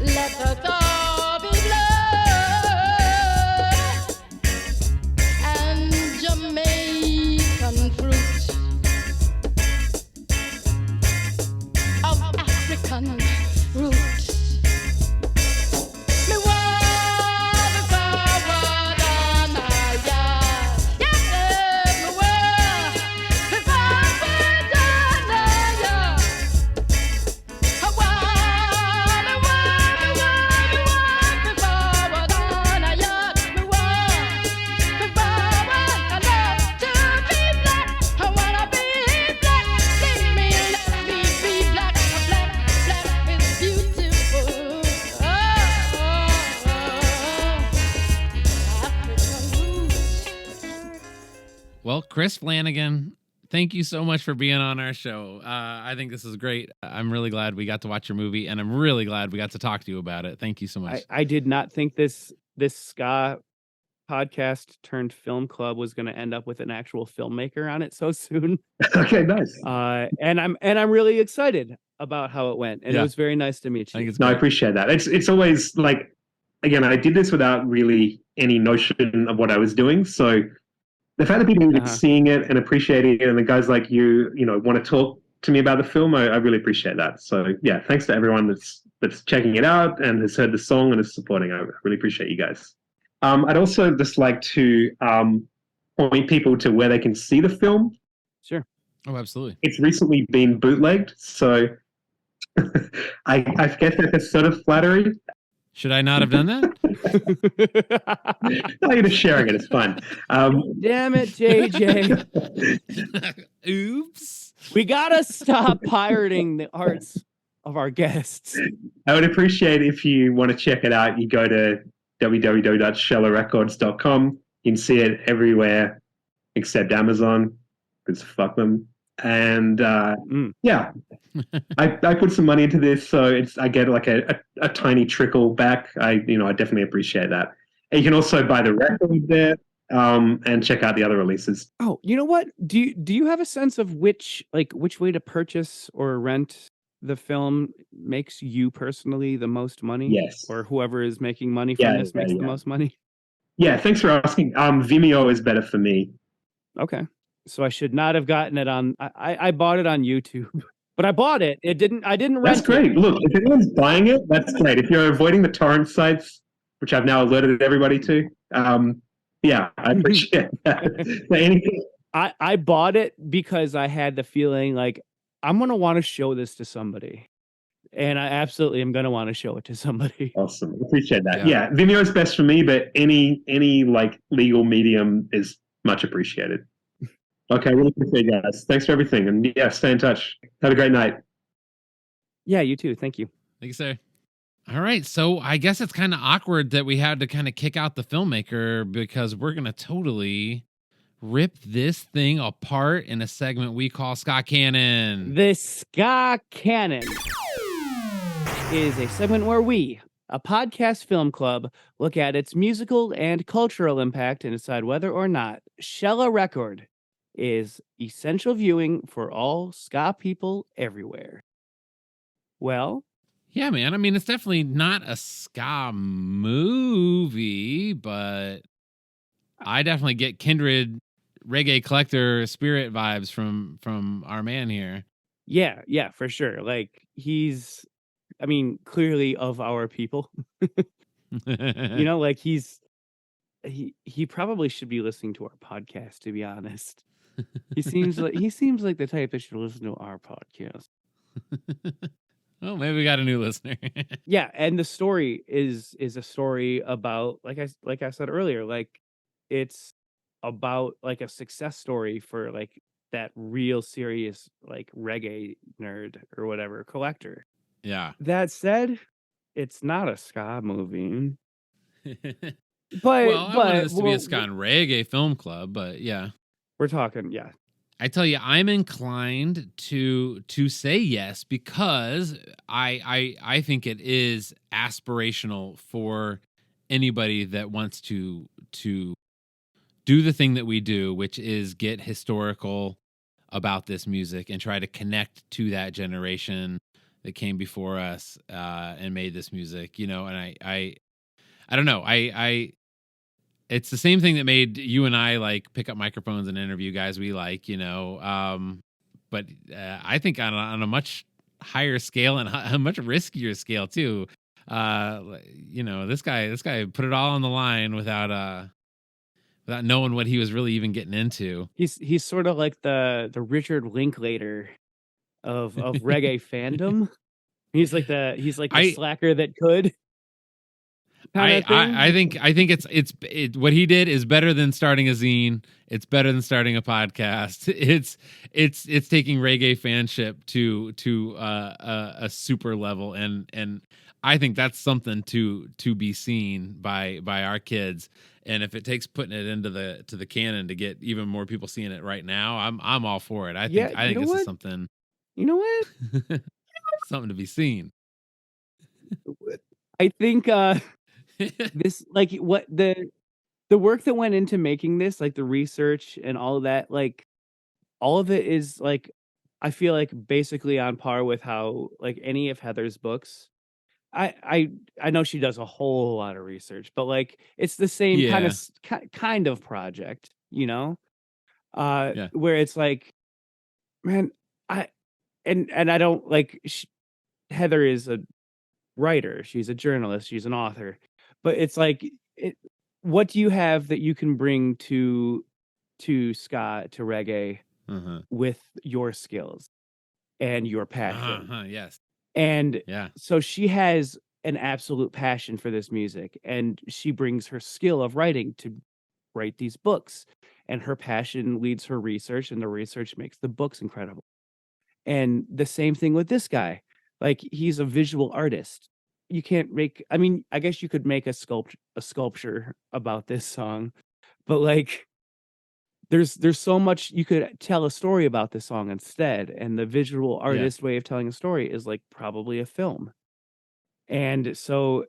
Let us all be black. And Jamaican fruit of African roots. Me want the forward and higher. Yeah, me want the forward and higher. I want the forward and higher. Me want the forward and I love to be black. I wanna be black. Let me be black. Black is beautiful. African roots. Well, Chris Flanagan, thank you so much for being on our show. I think this is great. I'm really glad we got to watch your movie, and I'm really glad we got to talk to you about it. Thank you so much. I did not think this ska podcast turned film club was going to end up with an actual filmmaker on it so soon. Okay, nice. And I'm really excited about how it went. And Yeah. it was very nice to meet I think you. it's No, I great. appreciate that. It's always like, again, I did this without really any notion of what I was doing. So the fact that people are seeing it and appreciating it, and the guys like you want to talk to me about the film, I really appreciate that. So yeah, thanks to everyone that's checking it out and has heard the song and is supporting. I really appreciate you guys. I'd also just like to point people to where they can see the film. Sure. Oh, absolutely. It's recently been bootlegged, so I guess that's sort of flattery. Should I not have done that? No, you're just sharing it. It's fine. Damn it, JJ. Oops. We gotta stop pirating the arts of our guests. I would appreciate if you want to check it out. You go to www.shellarecords.com. You can see it everywhere except Amazon, because fuck them. And yeah, I put some money into this, so I get like a tiny trickle back. I definitely appreciate that. And you can also buy the record there and check out the other releases. Oh, you know what? Do you have a sense of which way to purchase or rent the film makes you personally the most money? Yes. Or whoever is making money from this makes the most money? Yeah, thanks for asking. Vimeo is better for me. Okay. So I should not have gotten it on. I bought it on YouTube, but I bought it. I didn't rent That's great. it. Look, if anyone's buying it, that's great. If you're avoiding the torrent sites, which I've now alerted everybody to, yeah, I appreciate that. Anything. I bought it because I had the feeling like I'm gonna want to show this to somebody, and I absolutely am gonna want to show it to somebody. Awesome. Appreciate that. Yeah, Vimeo is best for me, but any like legal medium is much appreciated. Okay, really appreciate it, guys. Thanks for everything. And yeah, stay in touch. Have a great night. Yeah, you too. Thank you. Thank you, sir. All right. So I guess it's kind of awkward that we had to kind of kick out the filmmaker because we're going to totally rip this thing apart in a segment we call Ska Canon. The Ska Canon is a segment where we, a podcast film club, look at its musical and cultural impact and decide whether or not Shella Record is essential viewing for all ska people everywhere. Well, yeah, man. I mean, it's definitely not a ska movie, but I definitely get kindred reggae collector spirit vibes from our man here. Yeah, for sure. Like he's, I mean, clearly of our people. Like he probably should be listening to our podcast, to be honest. He seems like the type that should listen to our podcast. Well, maybe we got a new listener. Yeah, and the story is a story about, like I said earlier, like it's about like a success story for like that real serious like reggae nerd or whatever collector. Yeah. That said, it's not a ska movie. But Well, I wanted this to be a ska and reggae film club, but yeah. We're talking, yeah. I tell you, I'm inclined to say yes because I think it is aspirational for anybody that wants to do the thing that we do, which is get historical about this music and try to connect to that generation that came before us and made this music, you know. And I don't know, it's the same thing that made you and I like pick up microphones and interview guys we like, you know. But I think on a much higher scale and a much riskier scale too. You know, this guy put it all on the line without knowing what he was really even getting into. He's sort of like the Richard Linklater of reggae fandom. He's like the slacker that could. I think it's what he did is better than starting a zine. It's better than starting a podcast. It's taking reggae fanship to a super level, and I think that's something to be seen by our kids. And if it takes putting it into the canon to get even more people seeing it right now, I'm all for it. I think this is something. You know what? Something to be seen. I think this, like, what the work that went into making this, like the research and all of that, like all of it is like, I feel like basically on par with how like any of Heather's books. I know she does a whole lot of research, but like it's the same kind of project, you know, where it's like, man, and I don't like Heather is a writer, she's a journalist, she's an author, but it's like, what do you have that you can bring to ska, to reggae, with your skills and your passion? Yes. And so she has an absolute passion for this music, and she brings her skill of writing to write these books, and her passion leads her research, and the research makes the books incredible. And the same thing with this guy. Like, he's a visual artist. You can't make, I mean, I guess you could make a sculpture about this song, but like there's so much you could tell a story about this song instead. And the visual artist way of telling a story is like probably a film. And so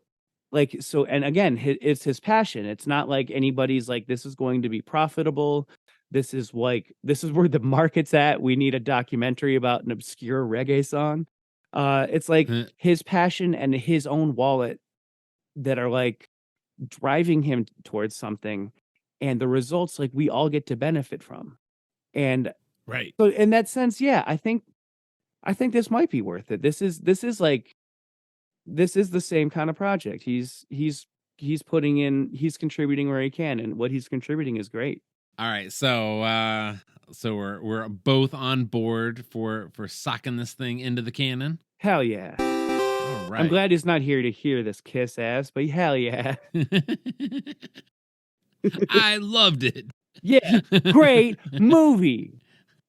and again, it's his passion. It's not like anybody's like, this is going to be profitable. This is where the market's at. We need a documentary about an obscure reggae song. It's like his passion and his own wallet that are like driving him towards something, and the results like we all get to benefit from. And so in that sense, I think this might be worth it. This is the same kind of project. He's contributing where he can, and what he's contributing is great. All right, so we're both on board for socking this thing into the canon. Hell yeah! All right. I'm glad he's not here to hear this kiss ass, but hell yeah! I loved it. Yeah, great movie.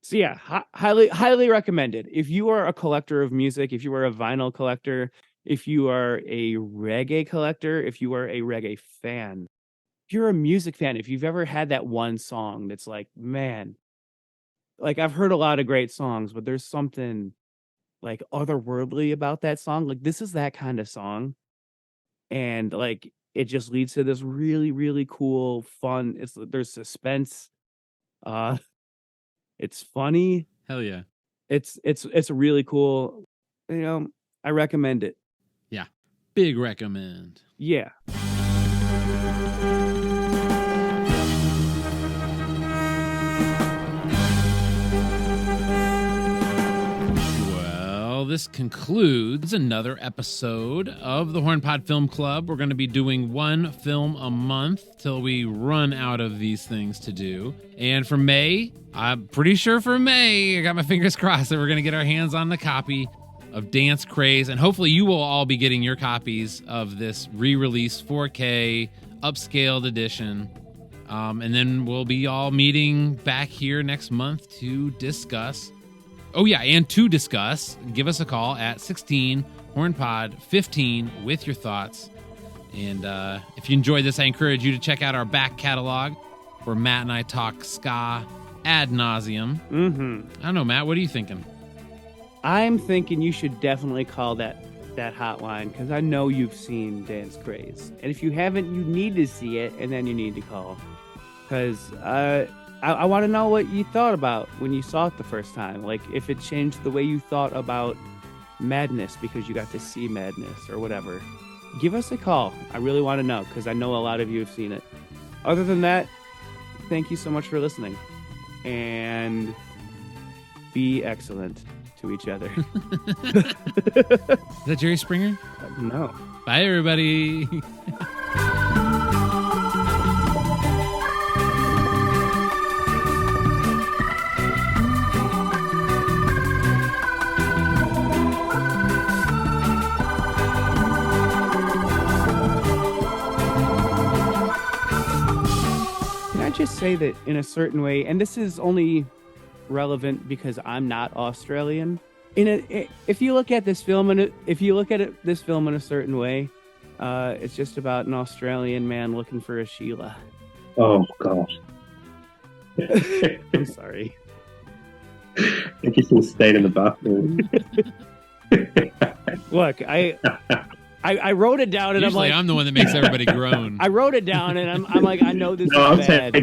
So yeah, highly recommended. If you are a collector of music, if you are a vinyl collector, if you are a reggae collector, if you are a reggae fan, if you're a music fan, if you've ever had that one song that's like, man, like I've heard a lot of great songs, but there's something like otherworldly about that song. Like this is that kind of song. And like it just leads to this really, really cool, fun. There's suspense. It's funny. Hell yeah. It's really cool. You know, I recommend it. Yeah. Big recommend. Yeah. This concludes another episode of the Hornpod Film Club. We're going to be doing one film a month till we run out of these things to do. And for May, I'm pretty sure for May, I got my fingers crossed that we're going to get our hands on the copy of Dance Craze. And hopefully you will all be getting your copies of this re-release 4K upscaled edition. And then we'll be all meeting back here next month to discuss. Oh, yeah, and to discuss, give us a call at 16 Hornpod 15 with your thoughts. And if you enjoyed this, I encourage you to check out our back catalog where Matt and I talk ska ad nauseum. I don't know, Matt, what are you thinking? I'm thinking you should definitely call that hotline, because I know you've seen Dance Craze. And if you haven't, you need to see it, and then you need to call. Because I want to know what you thought about when you saw it the first time. Like, if it changed the way you thought about Madness because you got to see Madness or whatever. Give us a call. I really want to know, because I know a lot of you have seen it. Other than that, thank you so much for listening. And be excellent to each other. Is that Jerry Springer? No. Bye, everybody. Just say that in a certain way, and this is only relevant because I'm not Australian. If you look at this film in a certain way, it's just about an Australian man looking for a Sheila. Oh God! I'm sorry. I think you should have stayed in the bathroom. Look, I wrote it down, and Usually I'm the one that makes everybody groan. I wrote it down, and I'm like, I know this No, is bad.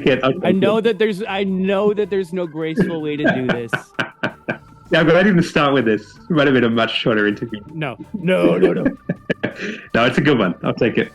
I know it. that there's no graceful way to do this. Yeah, but I didn't start with this. It might have been a much shorter interview. No. No, it's a good one. I'll take it.